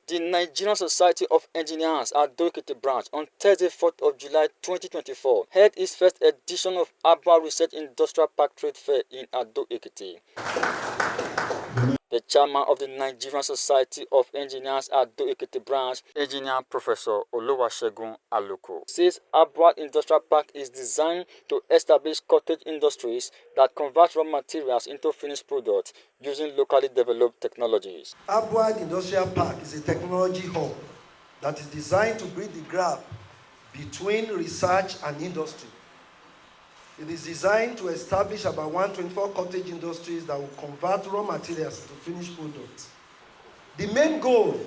The Nigerian Society of Engineers Ado-Ekiti Branch on Thursday, 4th of July 2024 held its first edition of ABUAD Research Industrial Park Trade Fair in Ado-Ekiti. The chairman of the Nigerian Society of Engineers Ado-Ekiti Branch, Engineer Professor Oluwasegun Aluko, says ABUAD Industrial Park is designed to establish cottage industries that convert raw materials into finished products using locally developed technologies. ABUAD Industrial Park is a technology hub that is designed to bridge the gap between research and industry. It is designed to establish about 124 cottage industries that will convert raw materials into finished products. The main goal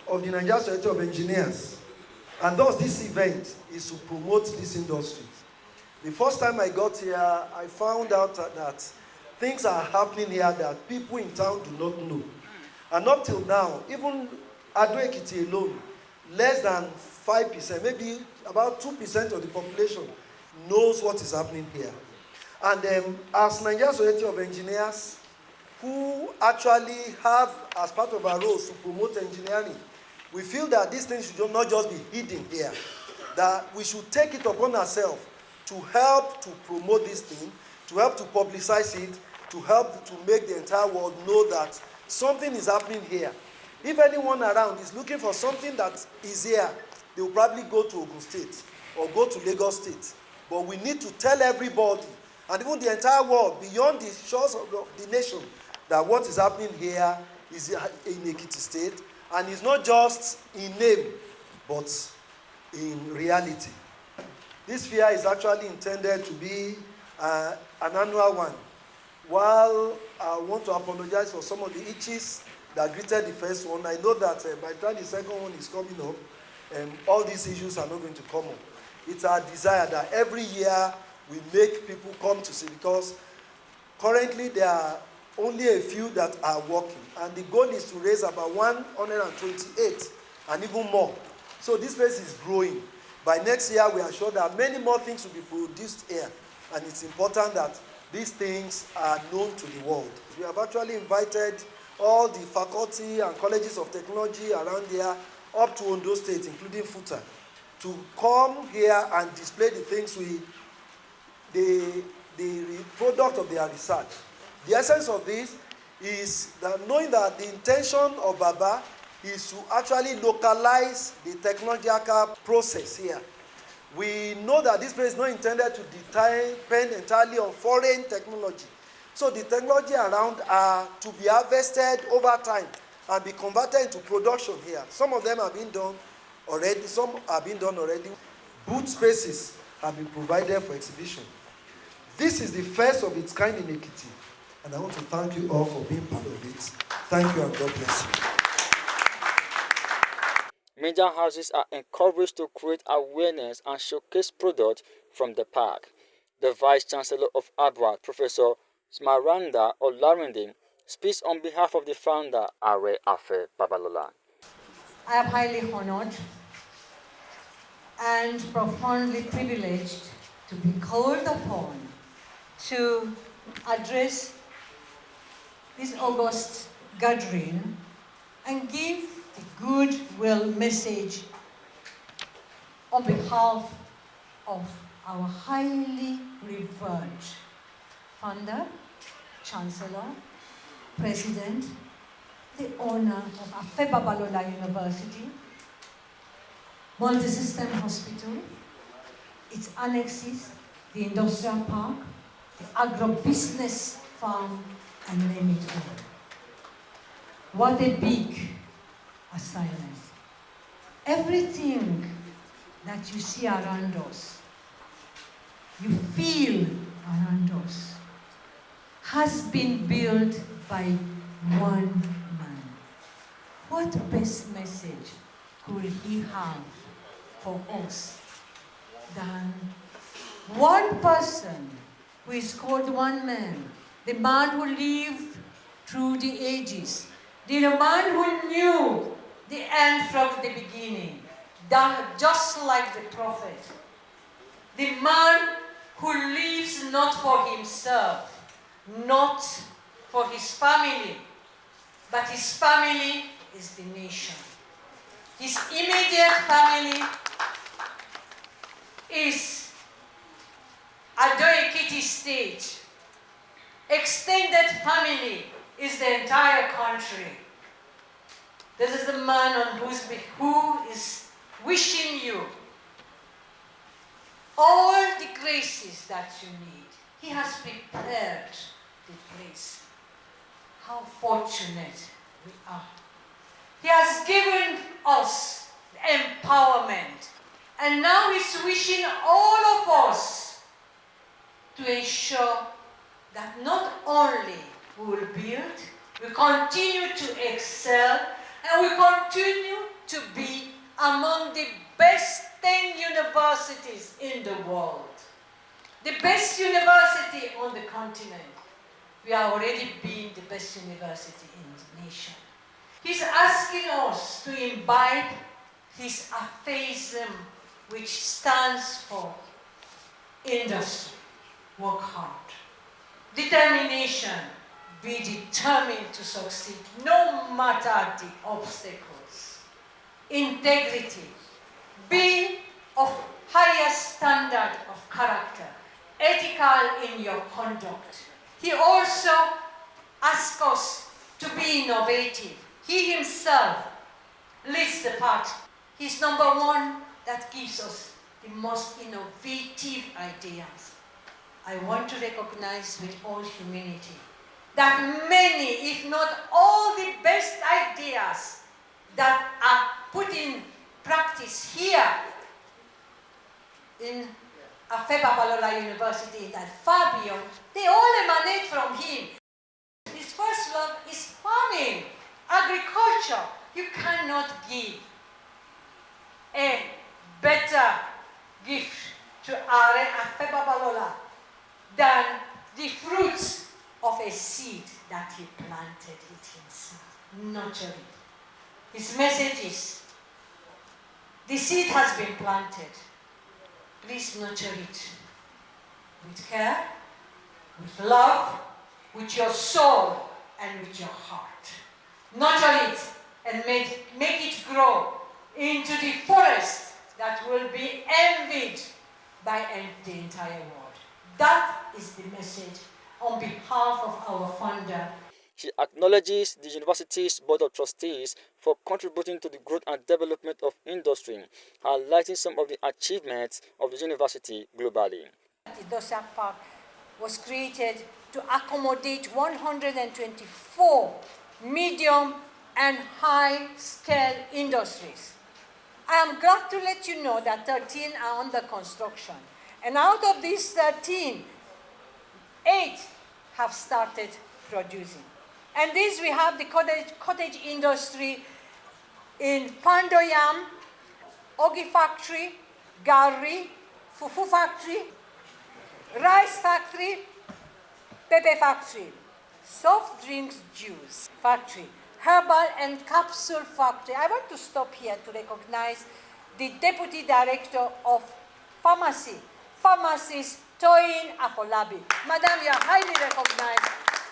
of the Nigerian Society of Engineers, and thus this event, is to promote this industry. The first time I got here, I found out that things are happening here that people in town do not know. And up till now, even Ado-Ekiti alone, less than 5%, maybe about 2% of the population knows what is happening here. And as Nigerian Society of Engineers, who actually have as part of our roles to promote engineering, we feel that these things should not just be hidden here, that we should take it upon ourselves to help to promote this thing, to help to publicize it, to help to make the entire world know that something is happening here. If anyone around is looking for something that is here, they will probably go to Ogun State or go to Lagos State. But we need to tell everybody, and even the entire world, beyond the shores of the nation, that what is happening here is in Ekiti State, and it's not just in name, but in reality. This fair is actually intended to be an annual one. While I want to apologize for some of the itches that greeted the first one, I know that by the time the second one is coming up, all these issues are not going to come up. It's our desire that every year we make people come to see, because currently there are only a few that are working, and the goal is to raise about 128 and even more. So this place is growing. By next year, we are sure that many more things will be produced here, and it's important that these things are known to the world. We have actually invited all the faculty and colleges of technology around here up to Ondo State, including FUTA, to come here and display the things the product of their research. The essence of this is that knowing that the intention of Baba is to actually localize the technological process here. We know that this place is not intended to depend entirely on foreign technology. So the technology around are to be harvested over time and be converted into production here. Some of them have been done already, some have been done already. Booth spaces have been provided for exhibition. This is the first of its kind in Ekiti, and I want to thank you all for being part of it. Thank you, and God bless you. Media houses are encouraged to create awareness and showcase products from the park. The Vice Chancellor of ABUAD, Professor Smaranda Olarinde, speaks on behalf of the founder, Are Afe Babalola. I am highly honored and profoundly privileged to be called upon to address this August gathering and give the goodwill message on behalf of our highly revered founder, chancellor, president, the owner of Afe Babalola University, multi-system hospital, its annexes, the industrial park, the agro-business farm, and name it all. What a big assignment. Everything that you see around us, you feel around us, has been built by one man. What best message could he have for us than one person who is called one man, the man who lived through the ages, the man who knew the end from the beginning, that just like the prophet, the man who lives not for himself, not for his family, but his family is the nation. His immediate family is Ado-Ekiti State. Extended family is the entire country. This is the man on who is wishing you all the graces that you need. He has prepared the place. How fortunate we are. He has given us empowerment. And now he's wishing all of us to ensure that not only we will build, we continue to excel, and we continue to be among the best 10 universities in the world. The best university on the continent. We are already being the best university in the nation. He's asking us to imbibe his aphaism, which stands for industry. Work hard. Determination. Be determined to succeed, no matter the obstacles. Integrity. Be of higher standard of character. Ethical in your conduct. He also asks us to be innovative. He himself leads the path. He's number one that gives us the most innovative ideas. I want to recognize with all humility that many, if not all the best ideas that are put in practice here in Afeba Balola University and far beyond, they all emanate from him. His first love is farming, agriculture. You cannot give a better gift to Are Afeba Balola than the fruits of a seed that he planted it himself. Nurture it. His message is, the seed has been planted. Please nurture it with care, with love, with your soul, and with your heart. Nurture it and make it grow into the forest that will be envied by the entire world. That is the message on behalf of our founder. She acknowledges the university's Board of Trustees for contributing to the growth and development of industry, highlighting some of the achievements of the university globally. The Dosa Park was created to accommodate 124 medium and high-scale industries. I am glad to let you know that 13 are under construction. And out of these 13, 8 have started producing. And this we have the cottage industry in Pandoyam, Ogi factory, Gari, Fufu factory, rice factory, Pepe factory, soft drinks juice factory, herbal and capsule factory. I want to stop here to recognize the Deputy Director of Pharmacy, Pharmacist Toyin Afolabi. Madam, you are highly recognized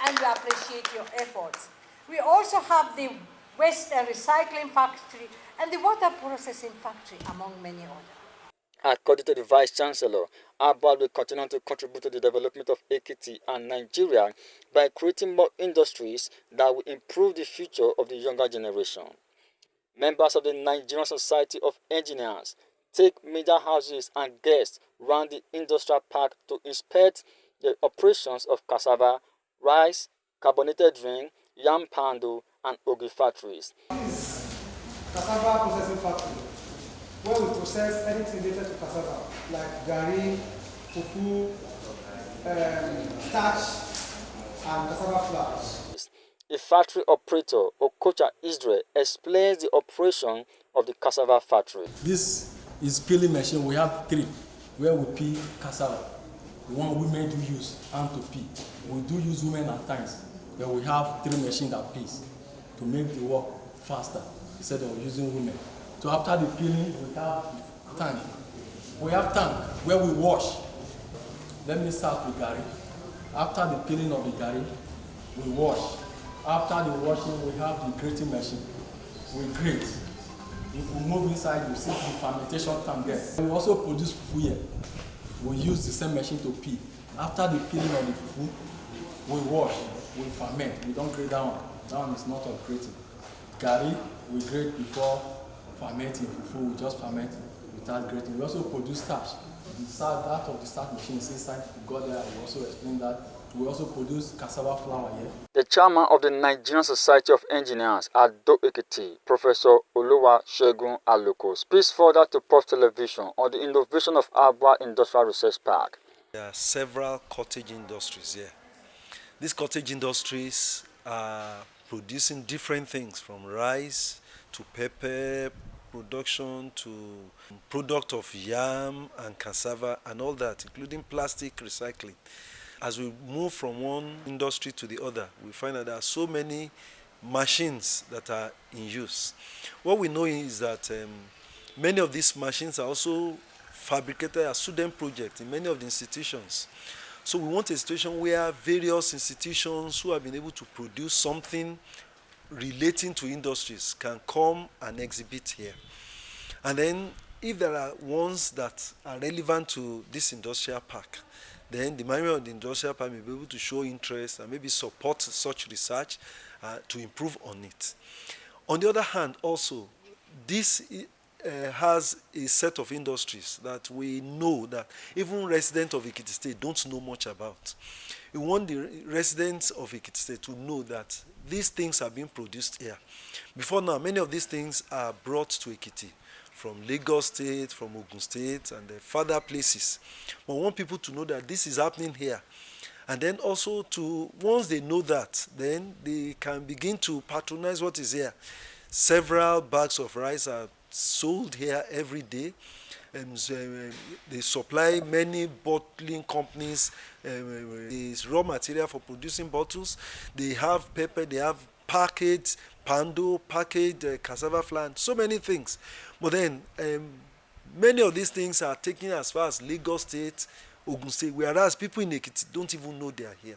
and we appreciate your efforts. We also have the waste and recycling factory and the water processing factory, among many others. According to the Vice Chancellor, ABUAD will continue to contribute to the development of Ekiti and Nigeria by creating more industries that will improve the future of the younger generation. Members of the Nigerian Society of Engineers take media houses and guests around the industrial park to inspect the operations of cassava, rice, carbonated drink, yam pando, and ogi factories. This cassava processing factory, where we process anything related to cassava, like gari, fufu, starch, and cassava flour. The factory operator, Okocha Israel, explains the operation of the cassava factory. This is peeling machine. We have 3 where we peel cassava. The one women do use hand to peel. We do use women at times, but we have 3 machines that peels to make the work faster instead of using women. So after the peeling, we have tank. We have tank where we wash. Let me start with gari. After the peeling of the gari, we wash. After the washing, we have the grating machine. We grate. If we move inside, you see the fermentation tank there. And we also produce fufu here. We use the same machine to peel. After the peeling of the fufu, we wash, we ferment. We don't grate that one. That one is not upgrading. Gari, we grate before fermenting. Fufu, we just ferment without grating. We also produce starch. The starch, that of the starch machine is inside. We got there, we also explain that. We also produce cassava flour here. The chairman of the Nigerian Society of Engineers, Ado-Ekiti, Professor Oluwasegun Aloko, speaks further to Puff Television on the innovation of ABUAD Industrial Research Park. There are several cottage industries here. These cottage industries are producing different things, from rice to pepper production to product of yam and cassava and all that, including plastic recycling. As we move from one industry to the other, we find that there are so many machines that are in use. What we know is that many of these machines are also fabricated as student projects in many of the institutions. So we want a situation where various institutions who have been able to produce something relating to industries can come and exhibit here. And then if there are ones that are relevant to this industrial park, then the management of the industrial park may be able to show interest and maybe support such research to improve on it. On the other hand, also, this has a set of industries that we know that even residents of Ekiti State don't know much about. We want the residents of Ekiti State to know that these things are being produced here. Before now, many of these things are brought to Ekiti from Lagos State, from Ogun State, and further places. But we want people to know that this is happening here. And then also, once they know that, then they can begin to patronize what is here. Several bags of rice are sold here every day. They supply many bottling companies this raw material for producing bottles. They have pepper, they have packaged pando, packaged cassava flour, so many things. But then many of these things are taken as far as Lagos State, Ogun State, whereas people in Ekiti don't even know they are here.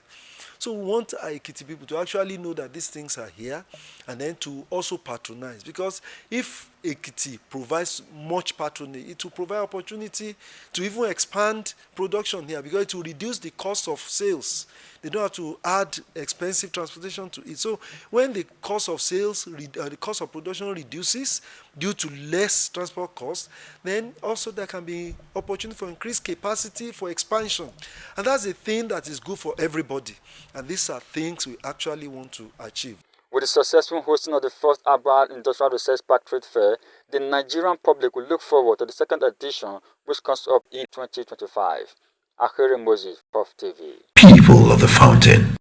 So we want our Ekiti people to actually know that these things are here and then to also patronize. Because if Ekiti provides much patronage, it will provide opportunity to even expand production here because it will reduce the cost of sales. They don't have to add expensive transportation to it. So when the cost of sales, the cost of production reduces due to less transport costs, then also there can be opportunity for increased capacity for expansion. And that's a thing that is good for everybody. And these are things we actually want to achieve. With the successful hosting of the first ABUAD Industrial Research Park Trade Fair, the Nigerian public will look forward to the second edition, which comes up in 2025. Akere Moses, Puff TV. People of the Fountain.